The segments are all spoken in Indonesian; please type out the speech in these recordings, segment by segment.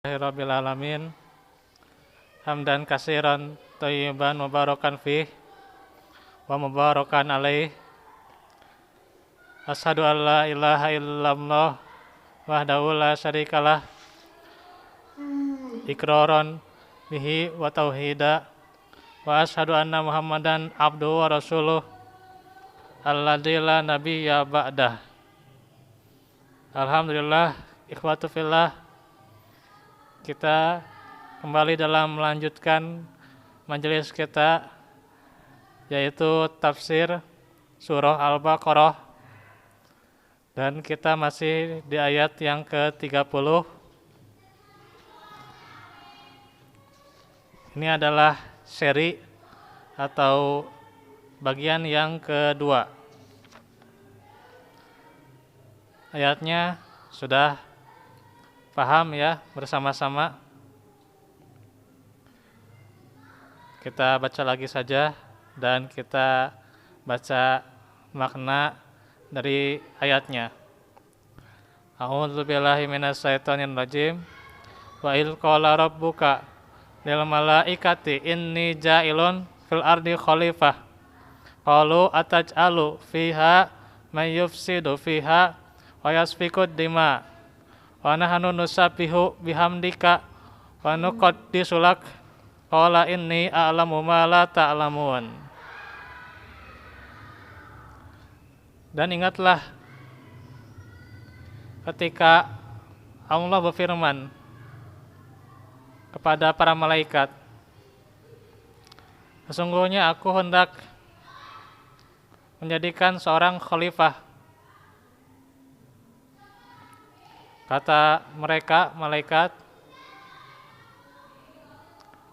Rabbil alamin hamdan katsiran thayyiban mubarakan fih wa mubarakan alaih. Asyhadu an la ilaha illallah wahdahu la syarikalah iqraran bihi wa tauhida wa asyhadu anna muhammadan abduhu wa rasuluh alladzi la nabiyya ba'dah. Alhamdulillah, ikhwatu fillah, kita kembali dalam melanjutkan majelis kita, yaitu tafsir surah Al-Baqarah, dan kita masih di ayat yang ke-30. Ini adalah seri atau bagian yang kedua. Ayatnya sudah paham ya bersama-sama. Kita baca lagi saja dan kita baca makna dari ayatnya. A'udzubillahi minasyaitonirrajim. Wa il qala rabbuka lil malaikati inni ja'ilun fil ardi khalifah. Qalu ataj'alu fiha may yufsidu fiha wa yasfikud dima wa nahnu nusabbihu bihamdika wa nuqaddisu lak qala inni a'lamu ma la ta'lamun. Dan ingatlah ketika Allah berfirman kepada para malaikat, sesungguhnya aku hendak menjadikan seorang khalifah. Kata mereka, malaikat,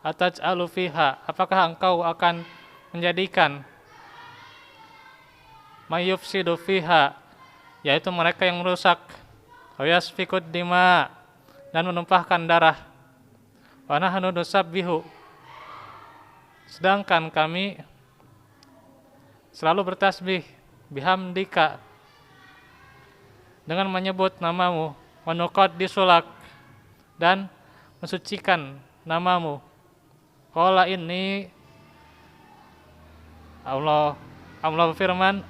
ataj'alu fiha, apakah engkau akan menjadikan mayyufsidu fiha, yaitu mereka yang merusak, wa yasfikud dima, dan menumpahkan darah, wa nahnu nusabbihu, sedangkan kami selalu bertasbih, bihamdika, dengan menyebut namamu, wa nuqaddisu lak, dan mensucikan namamu. Qala inni, Allah berfirman,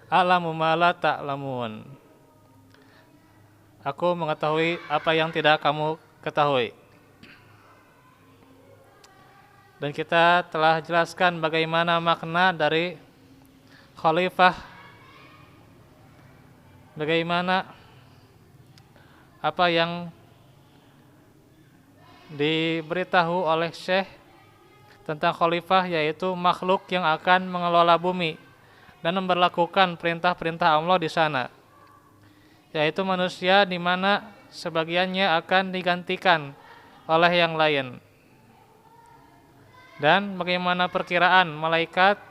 a'lamu ma la ta'lamun, aku mengetahui apa yang tidak kamu ketahui. Dan kita telah jelaskan bagaimana makna dari khalifah, bagaimana apa yang diberitahu oleh Syekh tentang khalifah, yaitu makhluk yang akan mengelola bumi dan memberlakukan perintah-perintah Allah di sana, yaitu manusia, di mana sebagiannya akan digantikan oleh yang lain. Dan bagaimana perkiraan malaikat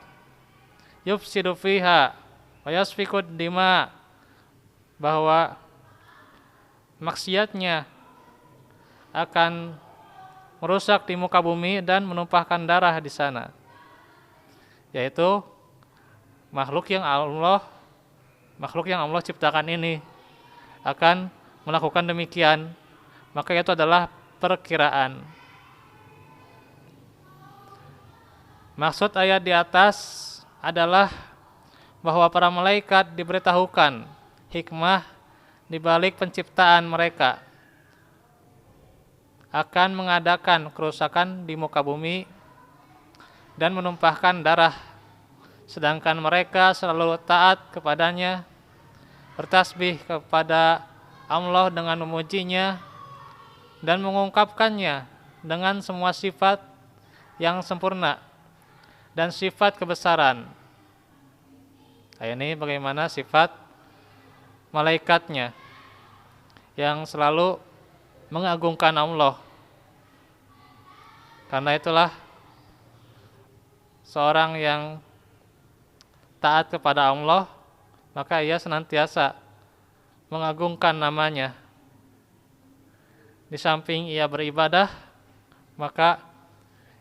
yufsidu fiha wa yasfikud dima, bahwa maksiatnya akan merusak di muka bumi dan menumpahkan darah di sana, yaitu makhluk yang Allah ciptakan ini akan melakukan demikian. Maka itu adalah perkiraan. Maksud ayat di atas adalah bahwa para malaikat diberitahukan hikmah di balik penciptaan mereka akan mengadakan kerusakan di muka bumi dan menumpahkan darah, sedangkan mereka selalu taat kepadanya, bertasbih kepada Allah dengan memujinya dan mengungkapkannya dengan semua sifat yang sempurna dan sifat kebesaran. Ini bagaimana sifat malaikatnya yang selalu mengagungkan Allah. Karena itulah seorang yang taat kepada Allah, maka ia senantiasa mengagungkan namanya. Di samping ia beribadah, maka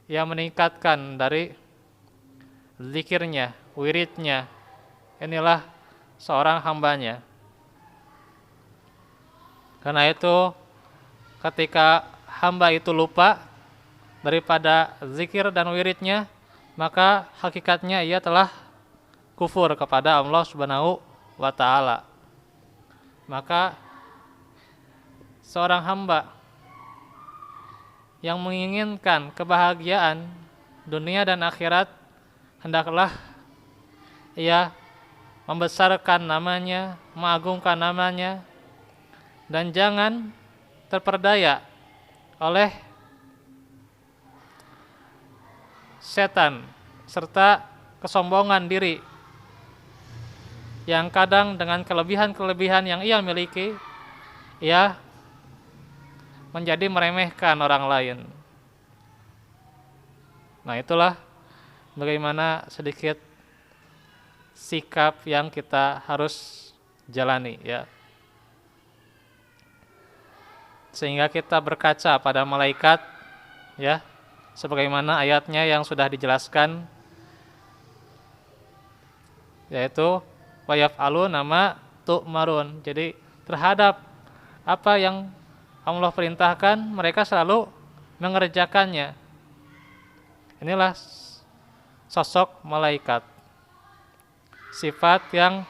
ia meningkatkan dari zikirnya, wiridnya. Inilah seorang hambanya. Karena itu ketika hamba itu lupa daripada zikir dan wiridnya, maka hakikatnya ia telah kufur kepada Allah Subhanahu wa taala. Maka seorang hamba yang menginginkan kebahagiaan dunia dan akhirat, hendaklah ia membesarkan namanya, mengagungkan namanya, dan jangan terperdaya oleh setan serta kesombongan diri yang kadang dengan kelebihan-kelebihan yang ia miliki, ia menjadi meremehkan orang lain. Nah, itulah bagaimana sedikit sikap yang kita harus jalani, ya. Sehingga kita berkaca pada malaikat, ya, sebagaimana ayatnya yang sudah dijelaskan, yaitu wa yaf'alu nama tu'marun. Jadi terhadap apa yang Allah perintahkan, mereka selalu mengerjakannya. Inilah sosok malaikat, sifat yang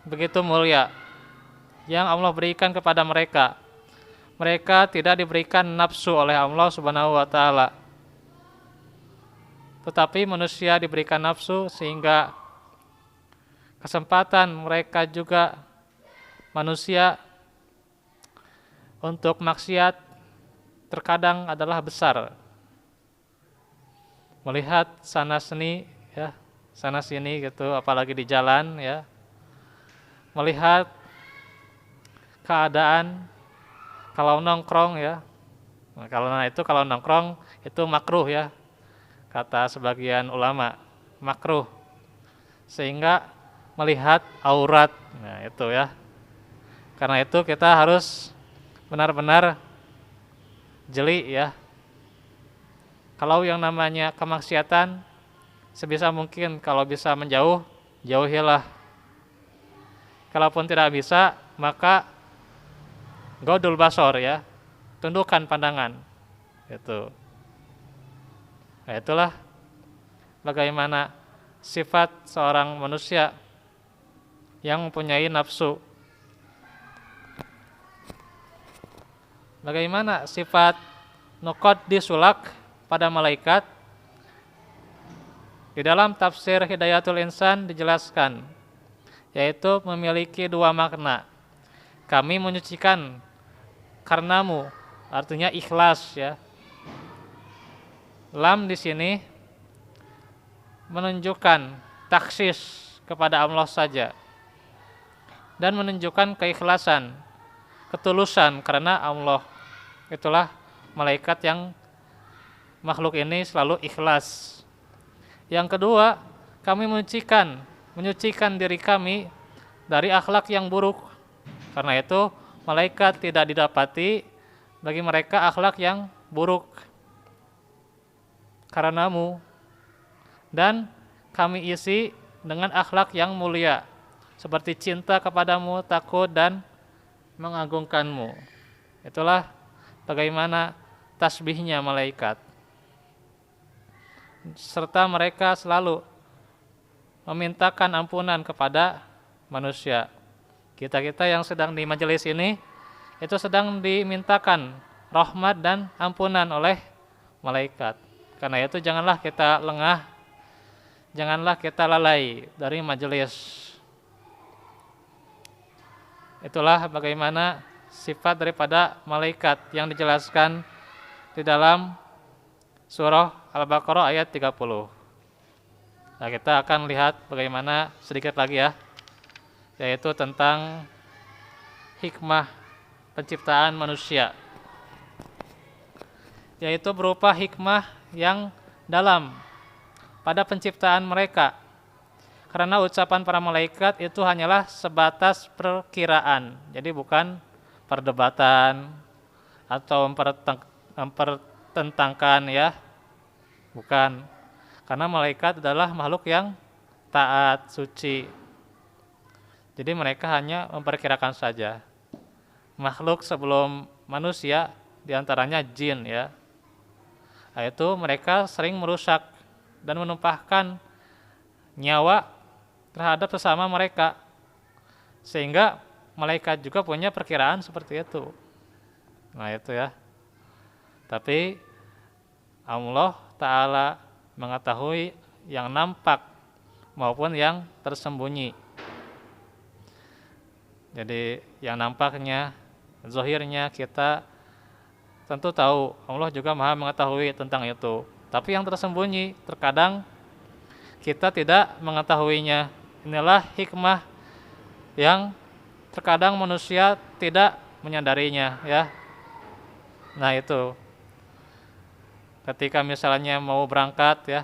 begitu mulia yang Allah berikan kepada mereka. Mereka tidak diberikan nafsu oleh Allah Subhanahu wa taala, tetapi manusia diberikan nafsu, sehingga kesempatan mereka juga manusia untuk maksiat terkadang adalah besar. Melihat sana sini, ya, sana sini gitu, apalagi di jalan, ya. Melihat keadaan kalau nongkrong, ya. Nah, kalau nongkrong itu makruh, ya. Kata sebagian ulama, makruh. Sehingga melihat aurat. Nah, itu, ya. Karena itu kita harus benar-benar jeli, ya. Kalau yang namanya kemaksiatan, sebisa mungkin kalau bisa menjauh, jauhilah. Kalaupun tidak bisa, maka godul basor, ya, tundukkan pandangan. Itu. Nah, itulah bagaimana sifat seorang manusia yang mempunyai nafsu. Bagaimana sifat nuqad disulak pada malaikat? Di dalam tafsir Hidayatul Insan dijelaskan, yaitu memiliki dua makna. Kami menyucikan karenamu, artinya ikhlas, ya. Lam di sini menunjukkan taksis kepada Allah saja dan menunjukkan keikhlasan, ketulusan karena Allah. Itulah malaikat yang makhluk ini selalu ikhlas. Yang kedua, kami menyucikan diri kami dari akhlak yang buruk. Karena itu malaikat tidak didapati bagi mereka akhlak yang buruk karenamu, dan kami isi dengan akhlak yang mulia seperti cinta kepadamu, takut, dan mengagungkanmu. Itulah bagaimana tasbihnya malaikat. Serta mereka selalu memintakan ampunan kepada manusia. Kita-kita yang sedang di majelis ini, itu sedang dimintakan rahmat dan ampunan oleh malaikat. Karena itu janganlah kita lengah, janganlah kita lalai dari majelis. Itulah bagaimana sifat daripada malaikat yang dijelaskan di dalam surah Al-Baqarah ayat 30. Nah, kita akan lihat bagaimana sedikit lagi, ya, yaitu tentang hikmah penciptaan manusia, yaitu berupa hikmah yang dalam pada penciptaan mereka. Karena ucapan para malaikat itu hanyalah sebatas perkiraan, jadi bukan perdebatan atau mempertentangkan, ya, bukan. Karena malaikat adalah makhluk yang taat, suci. Jadi mereka hanya memperkirakan saja. makhluk sebelum manusia, diantaranya jin ya. Yaitu mereka sering merusak dan menumpahkan nyawa terhadap sesama mereka, sehingga malaikat juga punya perkiraan seperti itu. Nah itu ya. Tapi Allah Ta'ala mengetahui yang nampak maupun yang tersembunyi. Jadi yang nampaknya, zahirnya kita tentu tahu, Allah juga Maha mengetahui tentang itu. Tapi yang tersembunyi terkadang kita tidak mengetahuinya. Inilah hikmah yang terkadang manusia tidak menyadarinya ya. Nah itu, ketika misalnya mau berangkat ya,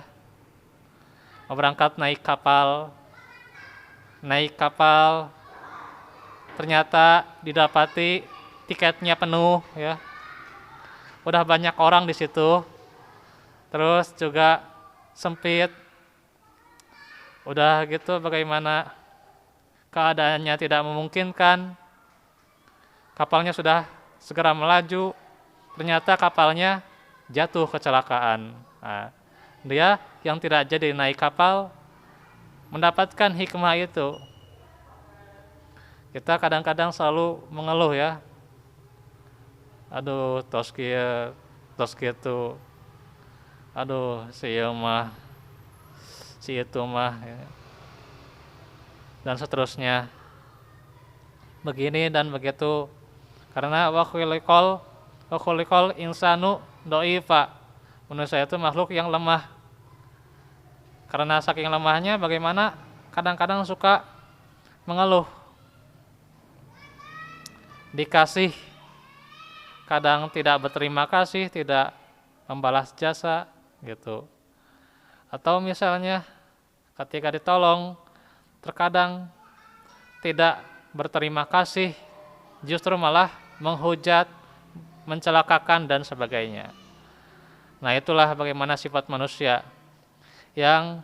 mau berangkat naik kapal ternyata didapati tiketnya penuh ya, udah banyak orang di situ, terus juga sempit, udah gitu bagaimana keadaannya tidak memungkinkan, kapalnya sudah segera melaju, ternyata kapalnya jatuh kecelakaan. Nah, dia yang tidak jadi naik kapal mendapatkan hikmah itu. Kita kadang-kadang selalu mengeluh ya, aduh tos kieu, aduh si ieu mah, si itu mah ya. Dan seterusnya, begini dan begitu, karena wa khuliqal insanu do'ifa, manusia itu makhluk yang lemah. Karena saking lemahnya, bagaimana kadang-kadang suka mengeluh, dikasih kadang tidak berterima kasih, tidak membalas jasa gitu. Atau misalnya ketika ditolong terkadang tidak berterima kasih, justru malah menghujat, mencelakakan dan sebagainya. Nah itulah bagaimana sifat manusia yang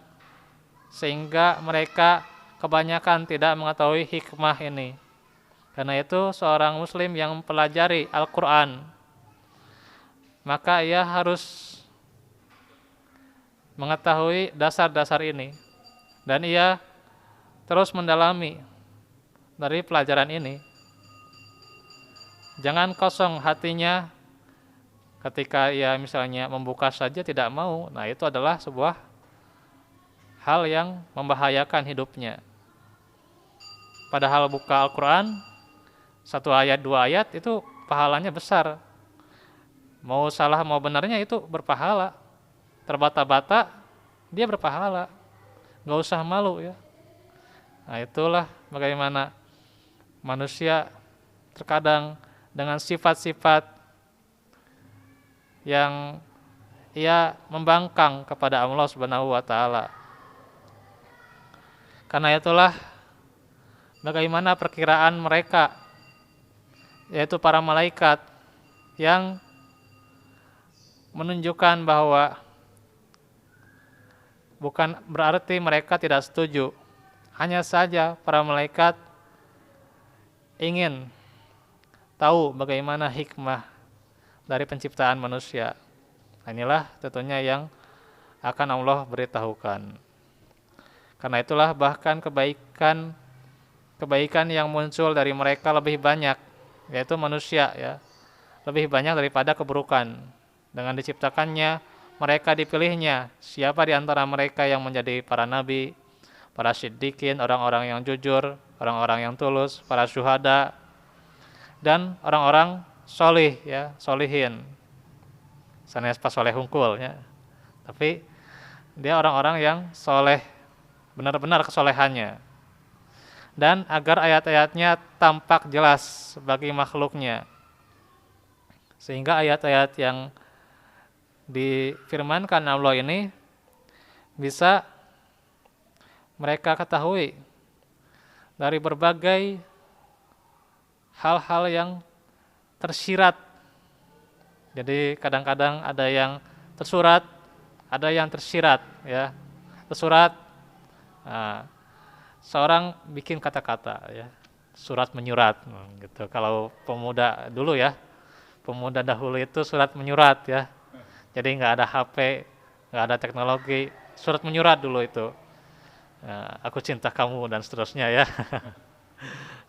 sehingga mereka kebanyakan tidak mengetahui hikmah ini. Karena itu seorang muslim yang mempelajari Al-Quran, maka ia harus mengetahui dasar-dasar ini, dan ia terus mendalami dari pelajaran ini. Jangan kosong hatinya ketika ia misalnya membuka saja tidak mau. Nah itu adalah sebuah hal yang membahayakan hidupnya. Padahal buka Al-Quran, 1 ayat 2 ayat itu pahalanya besar. Mau salah mau benarnya itu berpahala. Terbata-bata dia berpahala. Gak usah malu ya. Nah itulah bagaimana manusia terkadang dengan sifat-sifat yang ia membangkang kepada Allah Subhanahu wa taala. Karena itulah bagaimana perkiraan mereka, yaitu para malaikat, yang menunjukkan bahwa bukan berarti mereka tidak setuju. Hanya saja para malaikat ingin tahu bagaimana hikmah dari penciptaan manusia. Inilah tentunya yang akan Allah beritahukan. Karena itulah bahkan kebaikan yang muncul dari mereka lebih banyak, yaitu manusia ya, lebih banyak daripada keburukan. Dengan diciptakannya, mereka dipilihnya, siapa di antara mereka yang menjadi para nabi, para siddiqin, orang-orang yang jujur, orang-orang yang tulus, para syuhada, dan orang-orang solih ya, solihin. Sanes pas soleh hungkul ya. Tapi dia orang-orang yang soleh, benar-benar kesolehannya. Dan agar ayat-ayatnya tampak jelas bagi makhluknya. Sehingga ayat-ayat yang difirmankan Allah ini bisa mereka ketahui dari berbagai hal-hal yang tersirat. Jadi kadang-kadang ada yang tersurat, ada yang tersirat ya. Tersurat, nah, seorang bikin kata-kata ya. surat menyurat gitu. Kalau pemuda dulu ya, pemuda dahulu itu surat menyurat ya. Jadi nggak ada HP, nggak ada teknologi, surat menyurat dulu itu. Aku cinta kamu dan seterusnya ya.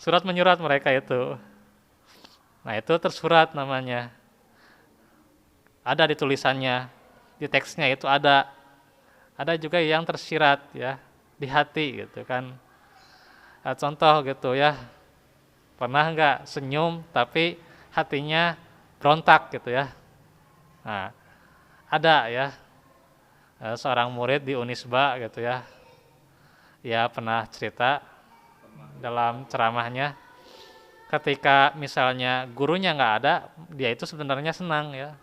Surat menyurat mereka itu. Nah itu tersurat namanya. Ada di tulisannya, di teksnya itu ada. Ada juga yang tersirat ya di hati gitu kan. Contoh gitu ya, pernah nggak senyum tapi hatinya berontak gitu ya. Nah ada ya, seorang murid di Unisba gitu ya, ya pernah cerita dalam ceramahnya, ketika misalnya gurunya nggak ada, dia itu sebenarnya senang ya.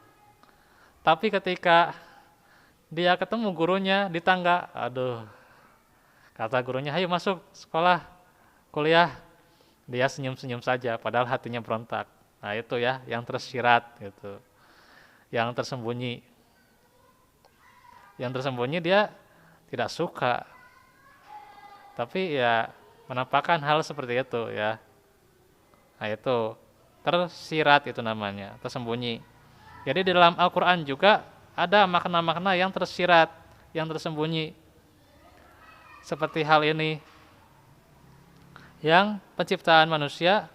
Tapi ketika dia ketemu gurunya di tangga, aduh, kata gurunya, ayo masuk sekolah, kuliah, dia senyum-senyum saja, padahal hatinya berontak. Nah itu ya, yang tersirat gitu, yang tersembunyi. Yang tersembunyi dia tidak suka, tapi ya menampakkan hal seperti itu ya. Nah itu tersirat itu namanya, tersembunyi. Jadi di dalam Al-Quran juga ada makna-makna yang tersirat, yang tersembunyi. Seperti hal ini, yang penciptaan manusia,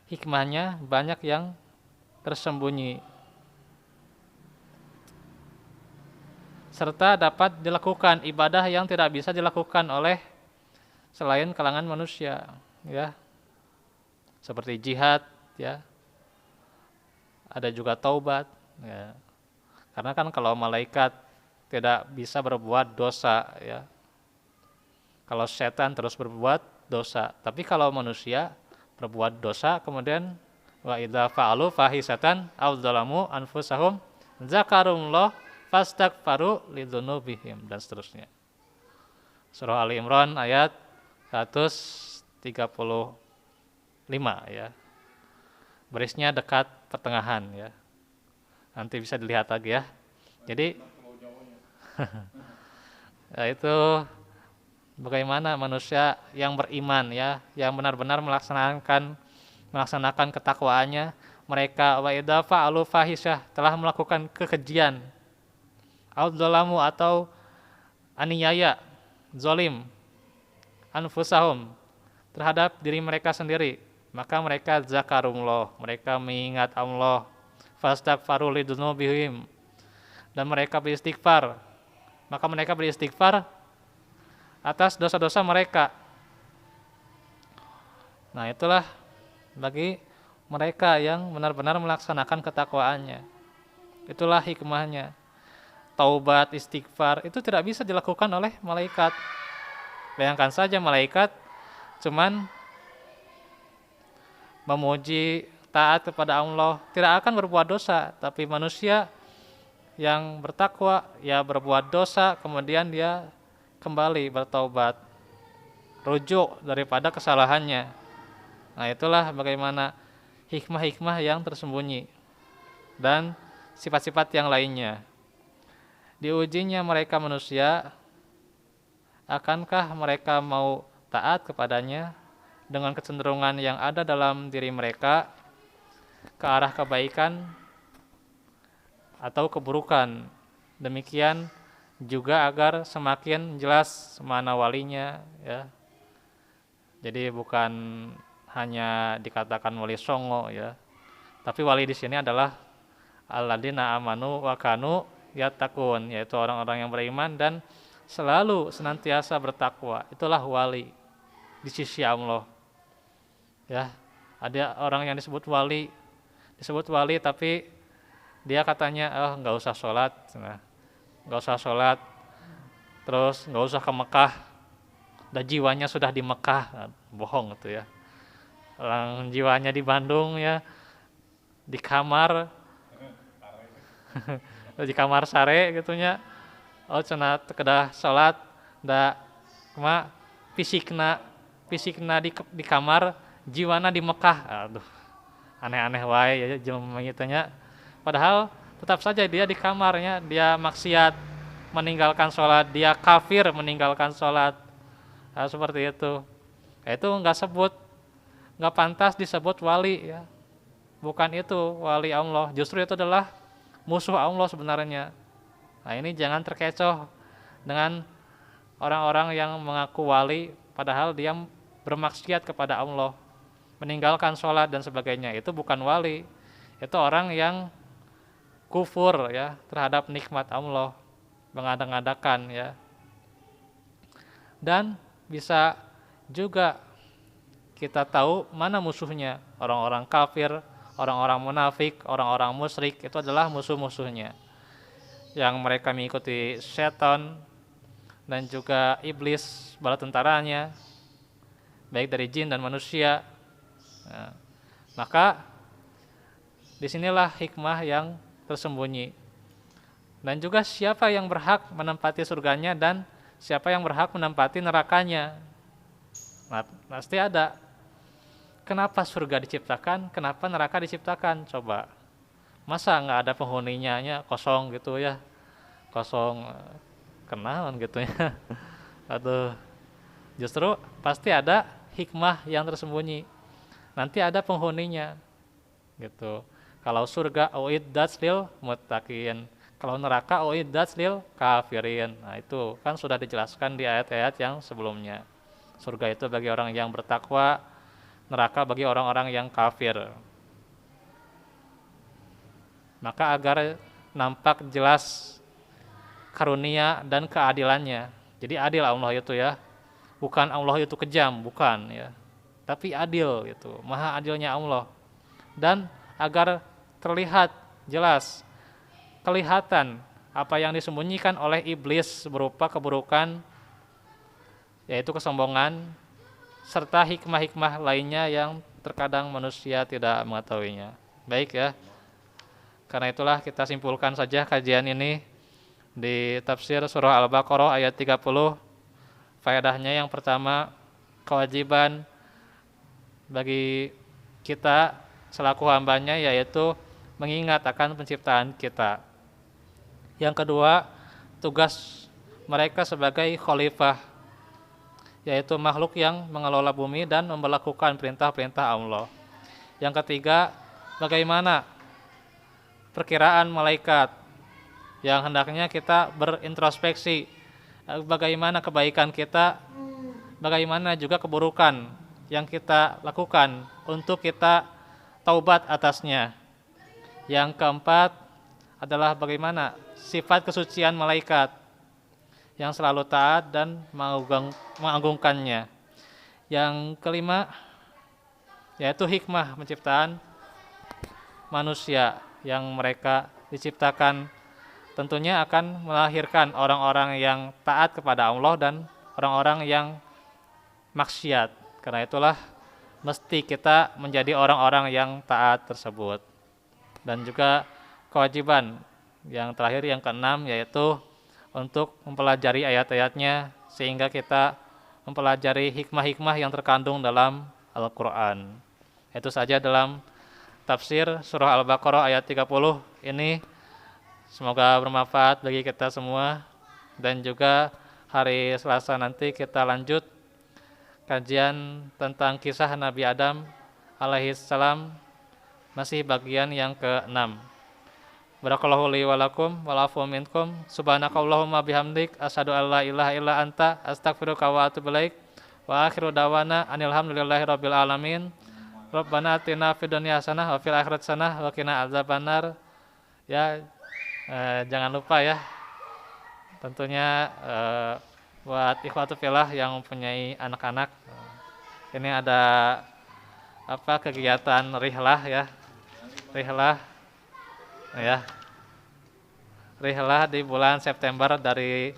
hikmahnya banyak yang tersembunyi. Serta dapat dilakukan ibadah yang tidak bisa dilakukan oleh selain kalangan manusia, ya. Seperti jihad, ya. Ada juga taubat, ya. Karena kan kalau malaikat tidak bisa berbuat dosa, ya. Kalau setan terus berbuat dosa, tapi kalau manusia berbuat dosa kemudian wa idza fa'alu fahisatan aw dzalamu anfusahum zakarullah fastaghfaru lidzunubihim dan seterusnya. Surah Ali Imran ayat 135 ya. Barisnya dekat pertengahan ya. Nanti bisa dilihat lagi ya. Jadi ya itu bagaimana manusia yang beriman ya, yang benar-benar melaksanakan ketakwaannya, mereka wa idza fa'alu fahisyah, telah melakukan kekejian, al-dzalamu atau aniaya, zalim, anfusahum, terhadap diri mereka sendiri, maka mereka zakarullah, mereka mengingat Allah, fastaghfaru lidzunubihim, dan mereka beristighfar, maka mereka beristighfar atas dosa-dosa mereka. Nah itulah bagi mereka yang benar-benar melaksanakan ketakwaannya. Itulah hikmahnya. Taubat, istighfar itu tidak bisa dilakukan oleh malaikat. Bayangkan saja malaikat cuman memuji, taat kepada Allah, tidak akan berbuat dosa. Tapi manusia yang bertakwa, ya berbuat dosa, kemudian dia kembali bertaubat, rujuk daripada kesalahannya. Nah itulah bagaimana hikmah-hikmah yang tersembunyi dan sifat-sifat yang lainnya. Diujinya mereka manusia, akankah mereka mau taat kepadanya dengan kecenderungan yang ada dalam diri mereka ke arah kebaikan atau keburukan. Demikian juga agar semakin jelas mana walinya ya. Jadi bukan hanya dikatakan wali songo ya. Tapi wali di sini adalah alladzina amanu wa kanu yattaqun, yaitu orang-orang yang beriman dan selalu senantiasa bertakwa. Itulah wali di sisi Allah. Ya, ada orang yang disebut wali tapi dia katanya nggak usah sholat, nggak usah sholat, terus nggak usah ke Mekah, dan jiwanya sudah di Mekah, bohong itu ya. Orang jiwanya di Bandung ya, di kamar, di kamar sare gitunya. Oh cenah kedah sholat, da cuma fisikna di kamar, jiwana di Mekah. Aduh, aneh-aneh wae ya jelema ieu tanya. Padahal tetap saja dia di kamarnya, dia maksiat, meninggalkan sholat, dia kafir meninggalkan sholat. Nah, seperti itu. Itu nggak sebut nggak pantas disebut wali ya. Bukan itu wali Allah, justru itu adalah musuh Allah sebenarnya. Nah ini jangan terkecoh dengan orang-orang yang mengaku wali padahal dia bermaksiat kepada Allah, meninggalkan sholat dan sebagainya. Itu bukan wali, itu orang yang kufur ya terhadap nikmat Allah, mengada-ngadakan ya. Dan bisa juga kita tahu mana musuhnya, orang-orang kafir, orang-orang munafik, orang-orang musyrik, itu adalah musuh-musuhnya yang mereka mengikuti setan dan juga iblis bala tentaranya, baik dari jin dan manusia. Nah, maka disinilah hikmah yang tersembunyi. Dan juga siapa yang berhak menempati surganya dan siapa yang berhak menempati nerakanya. Nah, pasti ada. Kenapa surga diciptakan? Kenapa neraka diciptakan? Coba. Masa nggak ada penghuninya, kosong gitu ya? Kosong kenalan gitu ya. Aduh. Justru pasti ada hikmah yang tersembunyi. Nanti ada penghuninya. Gitu. Kalau surga uiddat lil muttaqin. Kalau neraka uiddat lil kafirin. Nah, itu kan sudah dijelaskan di ayat-ayat yang sebelumnya. Surga itu bagi orang yang bertakwa, neraka bagi orang-orang yang kafir. Maka agar nampak jelas karunia dan keadilannya. Jadi adil Allah itu ya. Bukan Allah itu kejam, bukan ya. Tapi adil itu, maha adilnya Allah. Dan agar terlihat jelas, kelihatan apa yang disembunyikan oleh iblis berupa keburukan, yaitu kesombongan, serta hikmah-hikmah lainnya yang terkadang manusia tidak mengetahuinya. Baik ya, karena itulah kita simpulkan saja kajian ini di tafsir surah Al-Baqarah ayat 30. Faedahnya yang pertama, kewajiban bagi kita selaku hambanya yaitu mengingat akan penciptaan kita. Yang kedua, tugas mereka sebagai khalifah, yaitu makhluk yang mengelola bumi dan memberlakukan perintah-perintah Allah. Yang ketiga, bagaimana perkiraan malaikat yang hendaknya kita berintrospeksi, bagaimana kebaikan kita, bagaimana juga keburukan yang kita lakukan untuk kita taubat atasnya. Yang keempat adalah bagaimana sifat kesucian malaikat yang selalu taat dan mengagungkannya. Yang kelima yaitu hikmah penciptaan manusia yang mereka diciptakan tentunya akan melahirkan orang-orang yang taat kepada Allah dan orang-orang yang maksiat. Karena itulah mesti kita menjadi orang-orang yang taat tersebut. Dan juga kewajiban yang terakhir, yang keenam, yaitu untuk mempelajari ayat-ayatnya sehingga kita mempelajari hikmah-hikmah yang terkandung dalam Al-Quran. Itu saja dalam tafsir surah Al-Baqarah ayat 30 ini. Semoga bermanfaat bagi kita semua. Dan juga hari Selasa nanti kita lanjut kajian tentang kisah Nabi Adam alaihissalam, masih bagian yang ke-6. Barakallahu li wa lakum wa lafu minkum. Subhanakallahumma bihamdik asyhadu an la ilaha illa anta astaghfiruka wa atubu ilaik. Wa akhiru dawana alhamdulillahi rabbil alamin. Rabbana atina fid dunya hasanah wa fil akhirati hasanah wa qina adzabannar. Ya, jangan lupa ya. Tentunya buat ikhwatu fillah yang mempunyai anak-anak, ini ada kegiatan rihlah ya. Rihlah di bulan September dari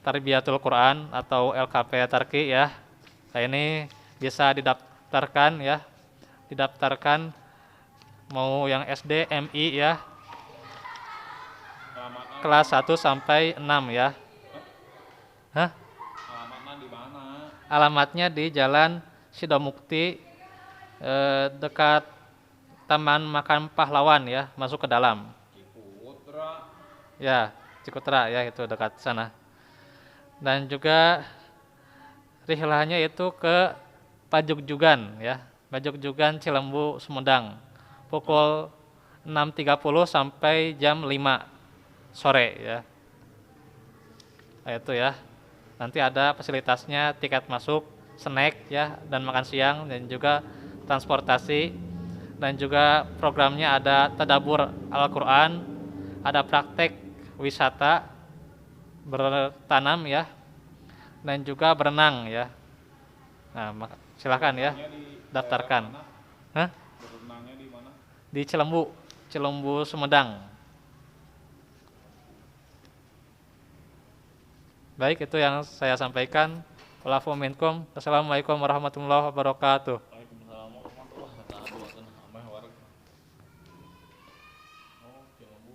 Tarbiyatul Quran atau LKP Tarki ya. Nah, ini bisa didaftarkan ya. Didaftarkan mau yang SD, MI ya. Kelas 1 sampai 6 ya. Hah? Alamatnya di mana? Alamatnya di Jalan Sidomukti dekat Taman Makan Pahlawan ya, masuk ke dalam. Ciputra. Ya, Cikutra ya, itu dekat sana. Dan juga rihlahnya itu ke Pajugjugan ya. Bajugjugan Cilembu Sumedang pukul 6.30 sampai jam 5 sore ya. Nah, itu ya. Nanti ada fasilitasnya, tiket masuk, snack ya, dan makan siang, dan juga transportasi, dan juga programnya ada tadabur Al-Quran, ada praktek wisata bertanam ya, dan juga berenang ya. Nah, silahkan ya, Berenangnya di daftarkan. daerah mana? Hah? Berenangnya di mana? Di Cilembu Sumedang. Baik, itu yang saya sampaikan. Wa'alaikumsalam warahmatullahi wabarakatuh.